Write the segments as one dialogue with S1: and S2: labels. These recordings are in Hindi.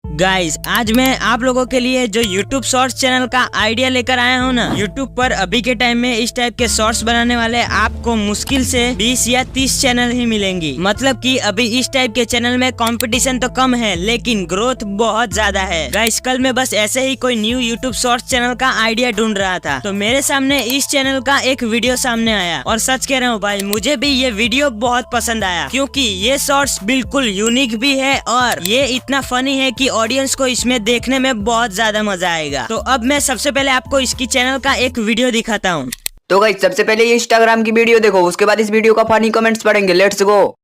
S1: गाइस आज मैं आप लोगों के लिए जो YouTube शॉर्ट्स चैनल का आइडिया लेकर आया हूँ ना। YouTube पर अभी के टाइम में इस टाइप के शॉर्ट्स बनाने वाले आपको मुश्किल से 20 या 30 चैनल ही मिलेंगी। मतलब कि अभी इस टाइप के चैनल में कंपटीशन तो कम है लेकिन ग्रोथ बहुत ज्यादा है। गाइस कल मैं बस ऐसे ही कोई न्यू YouTube शॉर्ट्स चैनल का आइडिया ढूंढ रहा था तो मेरे सामने इस चैनल का एक वीडियो सामने आया और सच कह रहा हूँ भाई मुझे भी ये वीडियो बहुत पसंद आया क्योंकि ये शॉर्ट्स बिल्कुल यूनिक भी है और ये इतना फनी है कि ऑडियंस को इसमें देखने में बहुत ज्यादा मजा आएगा। तो अब मैं सबसे पहले आपको इसकी चैनल का एक वीडियो दिखाता हूँ।
S2: तो गाइस सबसे पहले ये इंस्टाग्राम की वीडियो देखो, उसके बाद इस वीडियो का फनी कमेंट्स पढ़ेंगे। Let's go.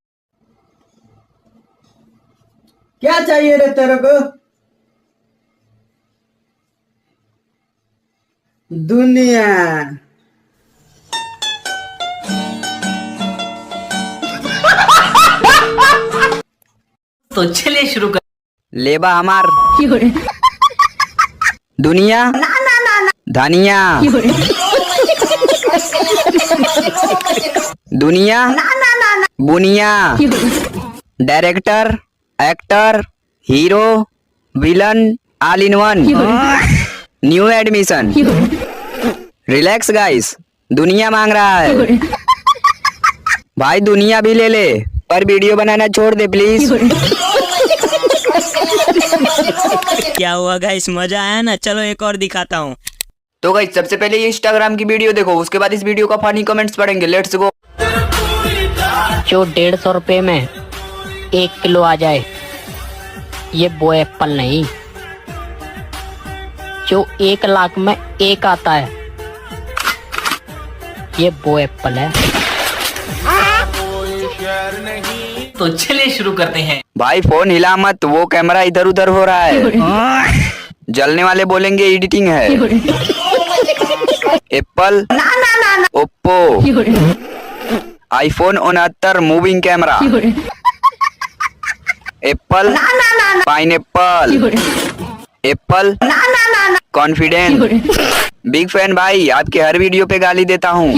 S3: क्या चाहिए रे तेरे को? दुनिया।
S4: तो चलिए शुरू कर।
S2: लेबा हमार दुनिया धनिया दुनिया बुनिया director actor hero villain all in one new admission. Relax guys, दुनिया मांग रहा है भाई, दुनिया भी ले ले पर वीडियो बनाना छोड़ दे प्लीज।
S1: क्या हुआ गाइस, मजा आया ना? चलो एक और दिखाता हूँ।
S2: तो गाइस सबसे पहले ये इंस्टाग्राम की वीडियो देखो, उसके बाद इस वीडियो का फनी कमेंट्स पढ़ेंगे। Let's go.
S5: जो 150 रुपए में 1 किलो आ जाए ये वो एप्पल नहीं, जो 1 लाख में 1 आता है ये वो एप्पल है।
S4: तो चलिए शुरू करते हैं।
S2: भाई फोन हिला मत, वो कैमरा इधर उधर हो रहा है। जलने वाले बोलेंगे एडिटिंग है। Apple Oppo iPhone 69 moving camera. Apple pineapple Apple confident. Big fan भाई, आपके हर वीडियो पे गाली देता हूँ।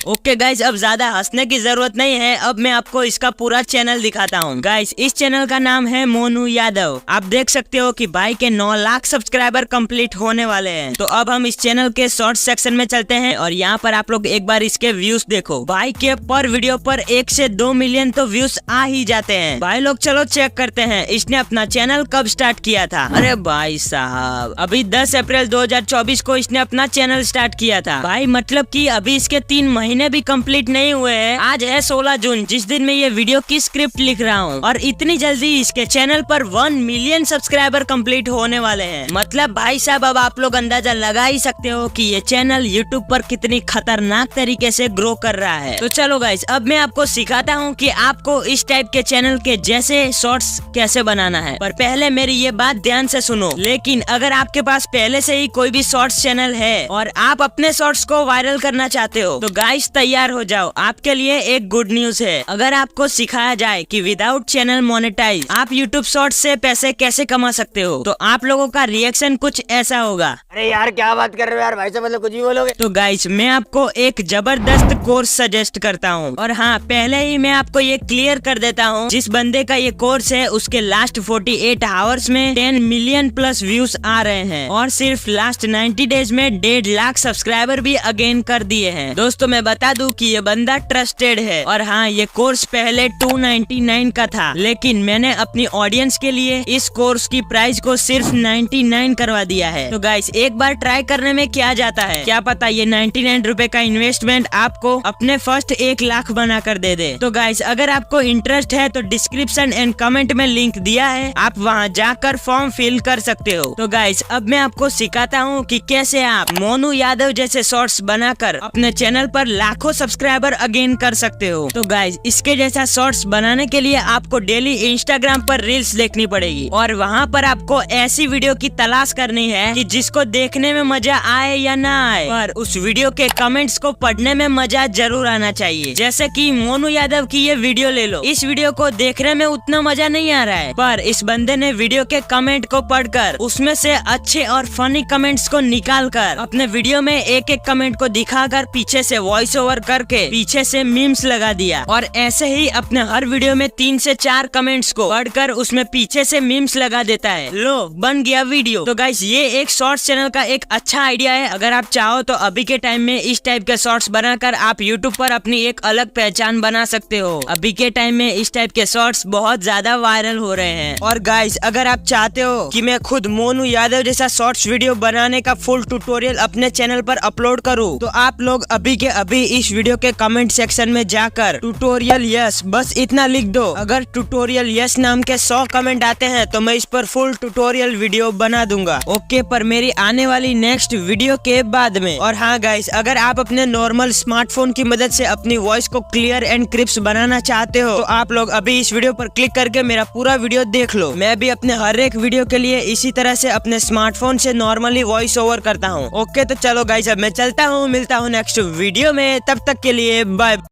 S1: ओके गाइस अब ज्यादा हंसने की जरूरत नहीं है, अब मैं आपको इसका पूरा चैनल दिखाता हूँ। गाइस इस चैनल का नाम है मोनू यादव। आप देख सकते हो कि भाई के 9 लाख सब्सक्राइबर कंप्लीट होने वाले हैं। तो अब हम इस चैनल के शॉर्ट सेक्शन में चलते हैं और यहाँ पर आप लोग एक बार इसके व्यूज देखो। भाई के पर वीडियो पर 1 से 2 मिलियन तो व्यूज आ ही जाते हैं। भाई लोग चलो चेक करते हैं इसने अपना चैनल कब स्टार्ट किया था। अरे भाई साहब अभी 10 अप्रैल 2024 को इसने अपना चैनल स्टार्ट किया था। भाई मतलब कि अभी इसके 3 महीने भी कंप्लीट नहीं हुए हैं। आज है 16 जून जिस दिन मैं ये वीडियो की स्क्रिप्ट लिख रहा हूँ और इतनी जल्दी इसके चैनल पर 1 मिलियन सब्सक्राइबर कंप्लीट होने वाले हैं। मतलब भाई साहब अब आप लोग अंदाजा लगा ही सकते हो कि ये चैनल यूट्यूब पर कितनी खतरनाक तरीके से ग्रो कर रहा है। तो चलो गाइस अब मैं आपको सिखाता हूँ कि आपको इस टाइप के चैनल के जैसे शॉर्ट्स कैसे बनाना है। पर पहले मेरी ये बात ध्यान से सुनो। लेकिन अगर आपके पास पहले से ही कोई भी शॉर्ट्स चैनल है और आप अपने शॉर्ट्स को वायरल करना चाहते हो तो गाइस तैयार हो जाओ, आपके लिए एक गुड न्यूज है। अगर आपको सिखाया जाए कि विदाउट चैनल मोनेटाइज आप यूट्यूब शॉर्ट्स से पैसे कैसे कमा सकते हो तो आप लोगों का रिएक्शन कुछ ऐसा होगा।
S3: अरे यार क्या बात कर रहे हो यार, भाई साहब मतलब कुछ भी बोलोगे।
S1: तो गाइस मैं आपको एक जबरदस्त कोर्स सजेस्ट करता हूँ और हाँ पहले ही मैं आपको ये क्लियर कर देता हूँ, जिस बंदे का ये कोर्स है उसके लास्ट 48 आवर्स में 10 मिलियन प्लस व्यूज आ रहे हैं और सिर्फ लास्ट 90 डेज में 1.5 लाख सब्सक्राइबर भी अगेन कर दिए हैं। दोस्तों मैं बता दूं कि ये बंदा ट्रस्टेड है और हाँ ये कोर्स पहले 299 का था लेकिन मैंने अपनी ऑडियंस के लिए इस कोर्स की प्राइस को सिर्फ 99 करवा दिया है। तो गाइस एक बार ट्राई करने में क्या जाता है, क्या पता ये 99 रुपए का इन्वेस्टमेंट आपको अपने फर्स्ट 1 लाख बना कर दे दे। तो गाइस अगर आपको इंटरेस्ट है तो डिस्क्रिप्शन एंड कमेंट में लिंक दिया है, आप वहाँ जाकर फॉर्म फिल कर सकते हो। तो गाइस अब मैं आपको सिखाता हूँ कि कैसे आप मोनू यादव जैसे शॉर्ट्स बनाकर अपने चैनल पर लाखों सब्सक्राइबर अगेन कर सकते हो। तो गाइज इसके जैसा शॉर्ट्स बनाने के लिए आपको डेली इंस्टाग्राम पर रील्स देखनी पड़ेगी और वहाँ पर आपको ऐसी वीडियो की तलाश करनी है कि जिसको देखने में मजा आए या ना आए, पर उस वीडियो के कमेंट्स को पढ़ने में मजा जरूर आना चाहिए। जैसे कि मोनू यादव की ये वीडियो ले लो, इस वीडियो को देखने में उतना मजा नहीं आ रहा है पर इस बंदे ने वीडियो के कमेंट को पढ़कर उसमें से अच्छे और फनी कमेंट्स को निकाल कर अपने वीडियो में एक एक कमेंट को दिखाकर पीछे से वॉइस वॉइस ओवर करके पीछे से मीम्स लगा दिया और ऐसे ही अपने हर वीडियो में 3 से 4 कमेंट्स को पढ़कर उसमें पीछे से मीम्स लगा देता है। लो बन गया वीडियो। तो गाइस ये एक शॉर्ट्स चैनल का एक अच्छा आइडिया है। अगर आप चाहो तो अभी के टाइम में इस टाइप के शॉर्ट्स बनाकर आप यूट्यूब पर अपनी एक अलग पहचान बना सकते हो। अभी के टाइम में इस टाइप के शॉर्ट्स बहुत ज्यादा वायरल हो रहे हैं। और गाइस अगर आप चाहते हो कि मैं खुद मोनू यादव जैसा शॉर्ट्स वीडियो बनाने का फुल ट्यूटोरियल अपने चैनल पर अपलोड करूं, तो आप लोग अभी के अभी इस वीडियो के कमेंट सेक्शन में जाकर ट्यूटोरियल यस बस इतना लिख दो। अगर ट्यूटोरियल यस नाम के 100 कमेंट आते हैं तो मैं इस पर फुल ट्यूटोरियल वीडियो बना दूंगा। ओके, पर मेरी आने वाली नेक्स्ट वीडियो के बाद में। और हाँ गाइस, अगर आप अपने नॉर्मल स्मार्टफोन की मदद से अपनी वॉइस को क्लियर एंड क्रिस्प बनाना चाहते हो तो आप लोग अभी इस वीडियो पर क्लिक करके मेरा पूरा वीडियो देख लो। मैं भी अपने हर एक वीडियो के लिए इसी तरह से अपने स्मार्टफोन से नॉर्मली वॉइस ओवर करता हूँ। ओके तो चलो गाइस अब मैं चलता हूँ, मिलता हूँ नेक्स्ट वीडियो में, तब तक के लिए बाय।